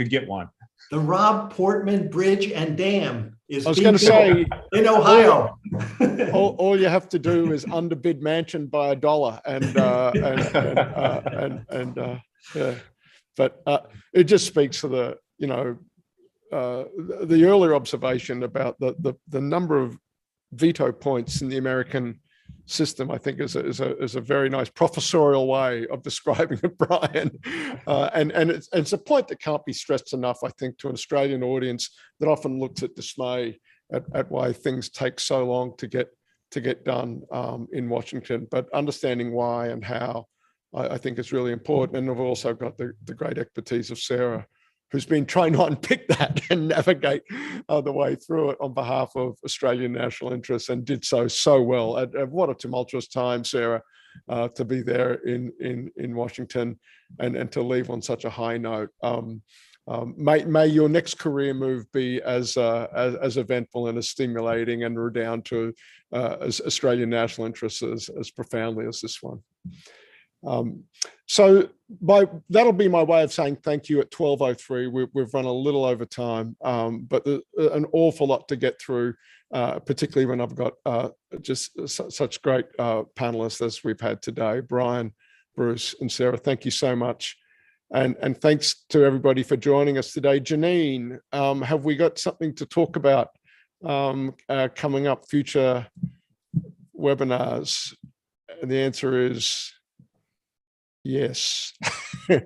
get one. The Rob Portman Bridge and Dam is, I was going to say, in Ohio. All you have to do is underbid Manchin by $1, yeah. But it just speaks to the earlier observation about the number of veto points in the American system. I think is a very nice professorial way of describing it, Bryan. And it's a point that can't be stressed enough, I think, to an Australian audience that often looks at dismay at why things take so long to get done in Washington. But understanding why and how, I think is really important. And I've also got the great expertise of Sarah, who's been trying to unpick that and navigate the way through it on behalf of Australian national interests, and did so well. At what a tumultuous time, Sarah, to be there in Washington and to leave on such a high note. May your next career move be as eventful and as stimulating and redound to as Australian national interests as profoundly as this one. So that'll be my way of saying thank you at 12:03. We've run a little over time, but an awful lot to get through, particularly when I've got just such great panelists as we've had today. Bryan, Bruce, and Sarah, thank you so much. And thanks to everybody for joining us today. Janine, have we got something to talk about coming up, future webinars? And the answer is yes. You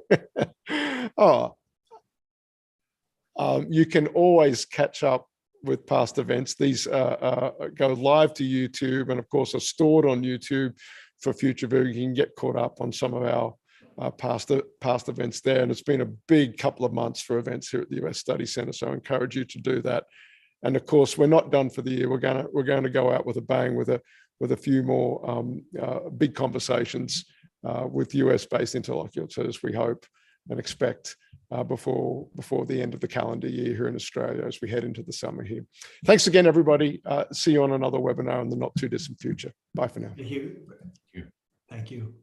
can always catch up with past events. These go live to YouTube, and of course are stored on YouTube for future viewing. You can get caught up on some of our past events there. And it's been a big couple of months for events here at the US Study Center, so I encourage you to do that. And of course, we're not done for the year. We're going to go out with a bang with a few more big conversations with US-based interlocutors, we hope and expect before the end of the calendar year here in Australia as we head into the summer here. Thanks again, everybody. See you on another webinar in the not too distant future. Bye for now. Thank you. Thank you.